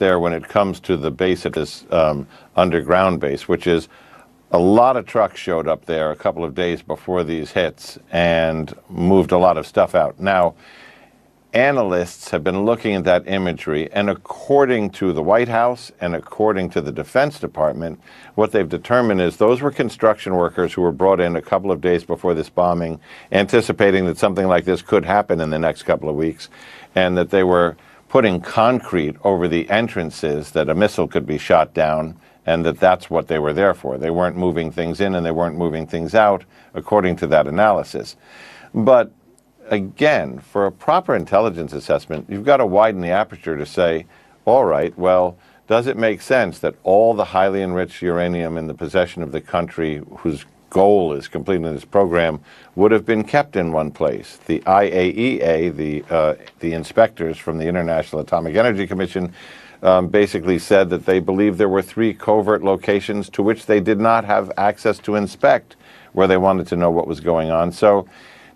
there when it comes to the base at this underground base, which is a lot of trucks showed up there a couple of days before these hits and moved a lot of stuff out. Now, analysts have been looking at that imagery, and according to the White House and according to the Defense Department, what they've determined is those were construction workers who were brought in a couple of days before this bombing, anticipating that something like this could happen in the next couple of weeks, and that they were putting concrete over the entrances that a missile could be shot down, and that's what they were there for. They weren't moving things in and they weren't moving things out, according to that analysis. But again, for a proper intelligence assessment, you've got to widen the aperture to say, all right, well, does it make sense that all the highly enriched uranium in the possession of the country whose goal is completing this program would have been kept in one place? The IAEA, the inspectors from the International Atomic Energy Commission, basically said that they believe there were 3 covert locations to which they did not have access to inspect, where they wanted to know what was going on. So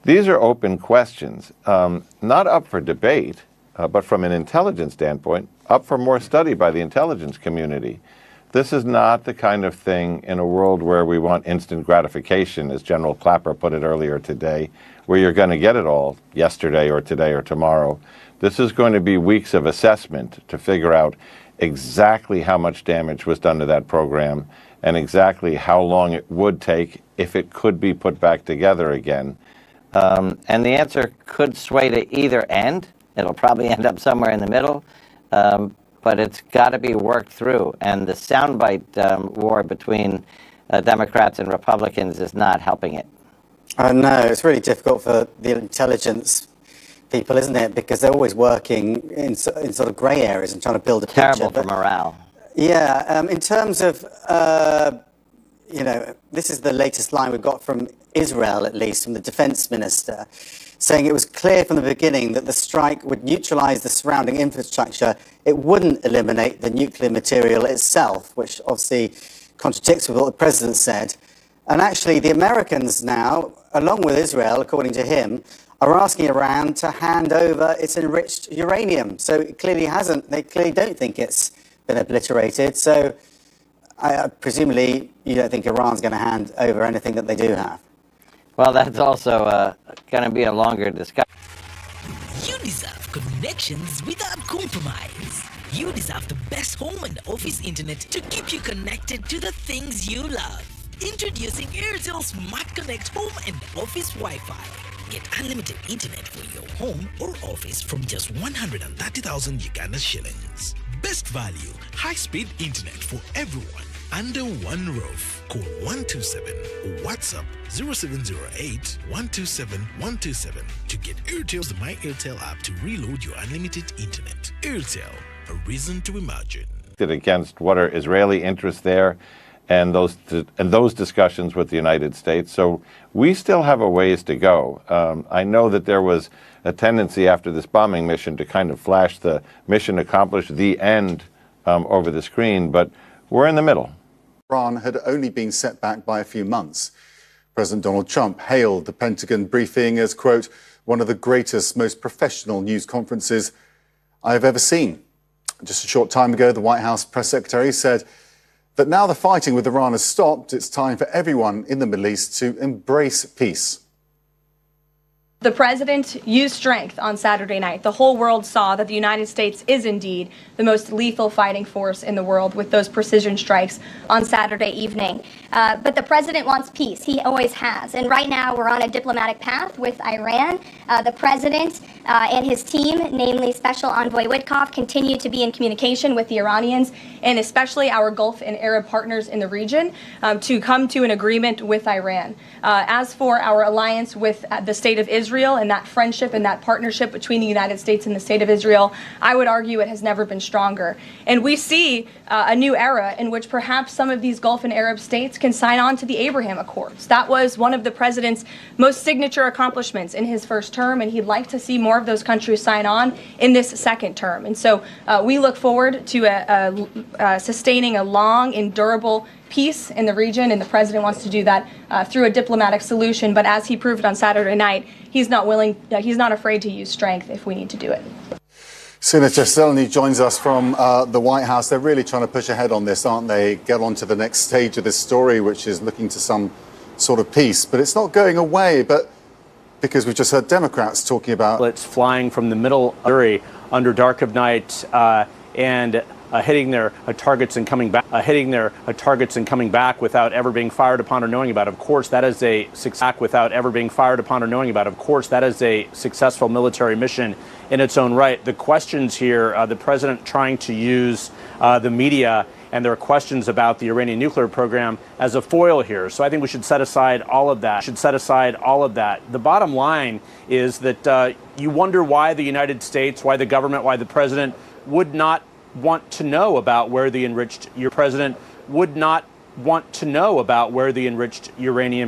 these are open questions, not up for debate, but from an intelligence standpoint, up for more study by the intelligence community. This is not the kind of thing in a world where we want instant gratification, as General Clapper put it earlier today, where you're going to get it all yesterday or today or tomorrow. This is going to be weeks of assessment to figure out exactly how much damage was done to that program and exactly how long it would take if it could be put back together again. And the answer could sway to either end. It'll probably end up somewhere in the middle, but it's got to be worked through. And the soundbite war between Democrats and Republicans is not helping it. No, it's really difficult for the intelligence people, isn't it? Because they're always working in sort of grey areas and trying to build a picture. Terrible for morale. Yeah, in terms of, this is the latest line we've got from Israel, at least, from the defense minister, saying it was clear from the beginning that the strike would neutralize the surrounding infrastructure. It wouldn't eliminate the nuclear material itself, which obviously contradicts with what the president said. And actually, the Americans now, along with Israel, according to him, are asking Iran to hand over its enriched uranium. So it clearly hasn't. They clearly don't think it's been obliterated. So presumably, you don't think Iran's going to hand over anything that they do have. Well, that's also going to be a longer discussion. You deserve connections without compromise. You deserve the best home and office internet to keep you connected to the things you love. Introducing Airtel Smart Connect Home and Office Wi-Fi. Get unlimited internet for your home or office from just 130,000 Uganda shillings. Best value, high-speed internet for everyone under one roof. Call 127 or WhatsApp 0708 127 127 to get Airtel's My Airtel app to reload your unlimited internet. Airtel, a reason to imagine. Against what are Israeli interests there, and those discussions with the United States. So we still have a ways to go. I know that there was a tendency after this bombing mission to kind of flash the mission accomplished, the end, over the screen, but we're in the middle. Iran had only been set back by a few months. President Donald Trump hailed the Pentagon briefing as, quote, one of the greatest, most professional news conferences I have ever seen. Just a short time ago, the White House press secretary said that now the fighting with Iran has stopped, it's time for everyone in the Middle East to embrace peace. The president used strength on Saturday night. The whole world saw that the United States is indeed the most lethal fighting force in the world with those precision strikes on Saturday evening. But the president wants peace. He always has. And right now we're on a diplomatic path with Iran. The president and his team, namely Special Envoy Witkoff, continue to be in communication with the Iranians and especially our Gulf and Arab partners in the region to come to an agreement with Iran. As for our alliance with the State of Israel and that friendship and that partnership between the United States and the State of Israel, I would argue it has never been stronger. And we see a new era in which perhaps some of these Gulf and Arab states can sign on to the Abraham Accords. That was one of the president's most signature accomplishments in his first term, and he'd like to see more of those countries sign on in this second term. And so we look forward to sustaining a long and durable peace in the region, and the president wants to do that through a diplomatic solution. But as he proved on Saturday night, he's not afraid to use strength if we need to do it. Senator Seleny joins us from the White House. They're really trying to push ahead on this, aren't they? Get on to the next stage of this story, which is looking to some sort of peace. But it's not going away, but because we've just heard Democrats talking about... It's flying from the middle of Missouri under dark of night and hitting their targets and coming back, without ever being fired upon or knowing about. Of course, that is a success without ever being fired upon or knowing about. Of course, that is a successful military mission in its own right. The questions here, the president trying to use the media and there are questions about the Iranian nuclear program as a foil here. So I think we should set aside all of that. The bottom line is that you wonder why the United States, why the government, why the president would not want to know about where the enriched uranium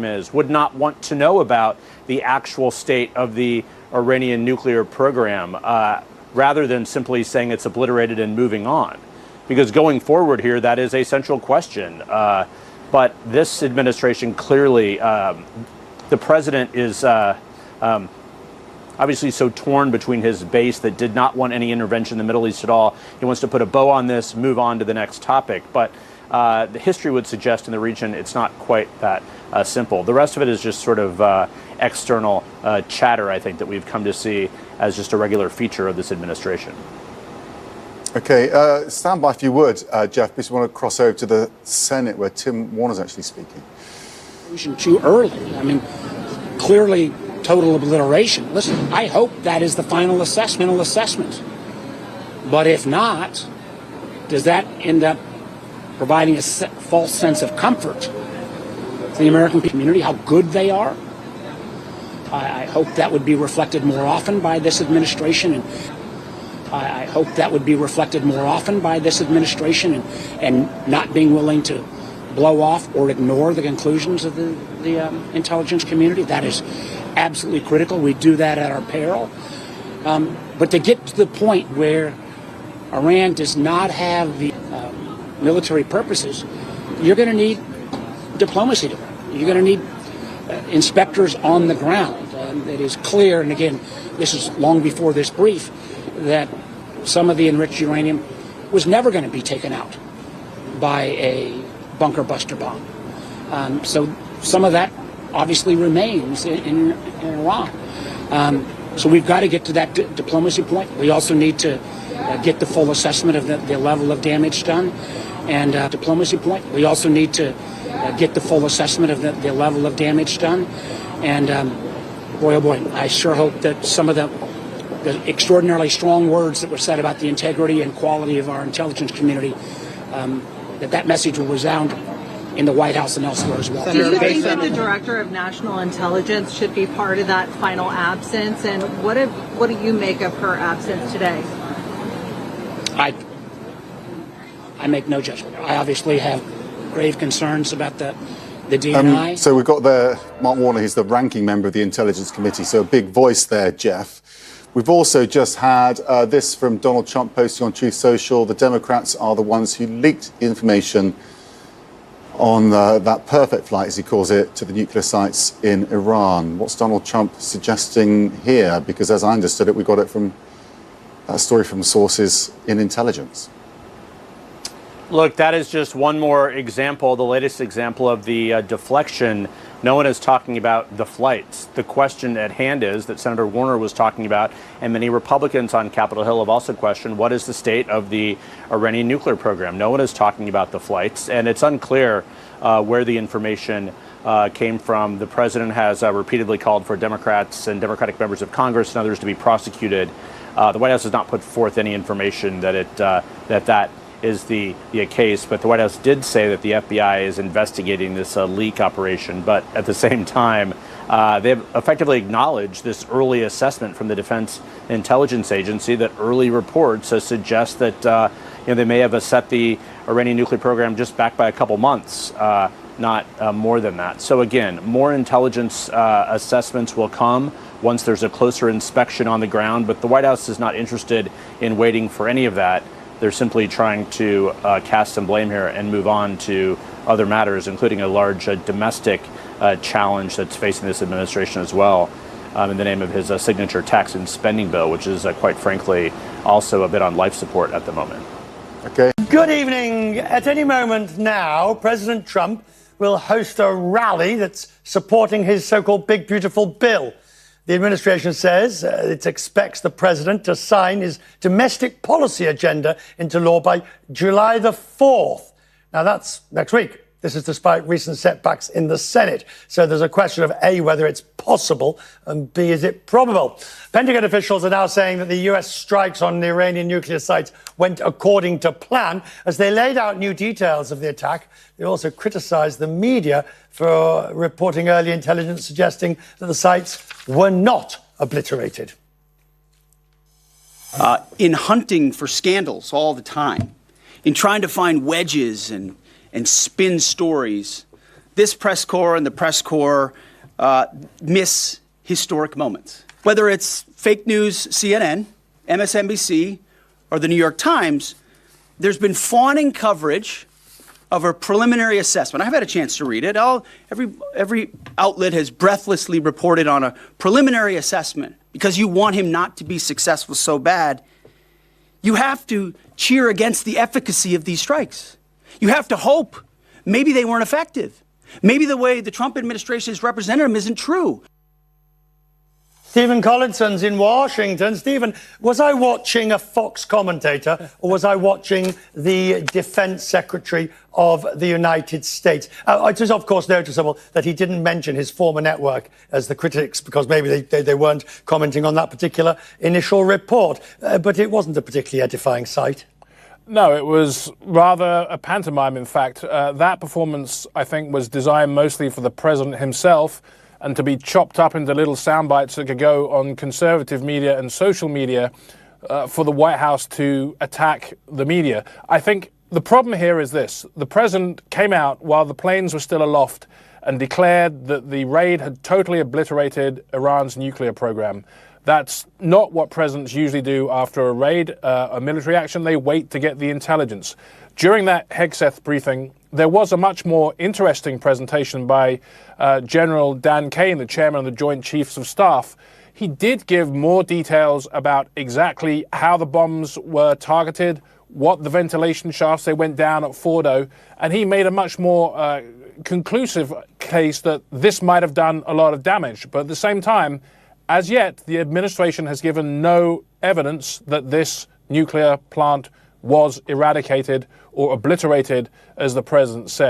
is, would not want to know about the actual state of the Iranian nuclear program, rather than simply saying it's obliterated and moving on. Because going forward here, that is a central question. But this administration clearly, the president is obviously so torn between his base that did not want any intervention in the Middle East at all. He wants to put a bow on this, move on to the next topic. But the history would suggest in the region it's not quite that simple. The rest of it is just sort of external chatter, I think, that we've come to see as just a regular feature of this administration. Okay, stand by if you would, Jeff, because we want to cross over to the Senate where Tim Warner's actually speaking. Too early. I mean, clearly total obliteration. Listen, I hope that is the final assessment. But if not, does that end up providing a false sense of comfort to the American community, how good they are? I hope that would be reflected more often by this administration, and not being willing to blow off or ignore the conclusions of the intelligence community. That is absolutely critical. We do that at our peril. But to get to the point where Iran does not have the military purposes, you're going to need diplomacy to work. You're going to need inspectors on the ground. It is clear, and again, this is long before this brief, that some of the enriched uranium was never going to be taken out by a bunker buster bomb. So some of that obviously remains in Iran. So we've got to get to that diplomacy point. We also need to get the full assessment of the level of damage done. And boy, oh boy, I sure hope that some of the extraordinarily strong words that were said about the integrity and quality of our intelligence community, that message will resound in the White House and elsewhere as well. Do you think that the Director of National Intelligence should be part of that final absence? And what do you make of her absence today? I make no judgment. I obviously have grave concerns about the DNI. So we've got there Mark Warner, he's the ranking member of the Intelligence Committee, so a big voice there, Jeff. We've also just had this from Donald Trump posting on Truth Social. The Democrats are the ones who leaked information on that perfect flight, as he calls it, to the nuclear sites in Iran. What's Donald Trump suggesting here? Because as I understood it, we got it from that story from sources in intelligence. Look, that is just one more example, the latest example of the deflection. No one is talking about the flights. The question at hand is that Senator Warner was talking about, and many Republicans on Capitol Hill have also questioned, what is the state of the Iranian nuclear program? No one is talking about the flights, and it's unclear where the information came from. The president has repeatedly called for Democrats and Democratic members of Congress and others to be prosecuted. The White House has not put forth any information that that is the case, but the White House did say that the FBI is investigating this leak operation. But at the same time, they've effectively acknowledged this early assessment from the Defense Intelligence Agency that early reports suggest that they may have set the Iranian nuclear program just back by a couple months, not more than that. So again, more intelligence assessments will come once there's a closer inspection on the ground, but the White House is not interested in waiting for any of that. They're simply trying to cast some blame here and move on to other matters, including a large domestic challenge that's facing this administration as well. in the name of his signature tax and spending bill, which is quite frankly also a bit on life support at the moment. Okay. Good evening. At any moment now, President Trump will host a rally that's supporting his so-called big, beautiful bill. The administration says it expects the president to sign his domestic policy agenda into law by July the 4th. Now, that's next week. This is despite recent setbacks in the Senate. So there's a question of A, whether it's possible, and B, is it probable? Pentagon officials are now saying that the US strikes on the Iranian nuclear sites went according to plan. As they laid out new details of the attack, they also criticized the media for reporting early intelligence suggesting that the sites were not obliterated. In hunting for scandals all the time, in trying to find wedges and spin stories, this press corps and the press corps miss historic moments. Whether it's fake news, CNN, MSNBC, or the New York Times, there's been fawning coverage of a preliminary assessment. I've had a chance to read it. Every outlet has breathlessly reported on a preliminary assessment because you want him not to be successful so bad. You have to cheer against the efficacy of these strikes. You have to hope maybe they weren't effective. Maybe the way the Trump administration has represented them isn't true. Stephen Collinson's in Washington. Stephen, was I watching a Fox commentator or was I watching the Defense Secretary of the United States? It is, of course, noticeable that he didn't mention his former network as the critics because maybe they weren't commenting on that particular initial report. But it wasn't a particularly edifying sight. No, it was rather a pantomime, in fact. That performance, I think, was designed mostly for the president himself and to be chopped up into little sound bites that could go on conservative media and social media for the White House to attack the media. I think the problem here is this. The president came out while the planes were still aloft and declared that the raid had totally obliterated Iran's nuclear program. That's not what presidents usually do after a raid, a military action. They wait to get the intelligence. During that Hegseth briefing, there was a much more interesting presentation by General Dan Kane, the chairman of the Joint Chiefs of Staff. He did give more details about exactly how the bombs were targeted, what the ventilation shafts they went down at Fordo, and he made a much more conclusive case that this might have done a lot of damage. But at the same time, as yet, the administration has given no evidence that this nuclear plant was eradicated or obliterated, as the president said.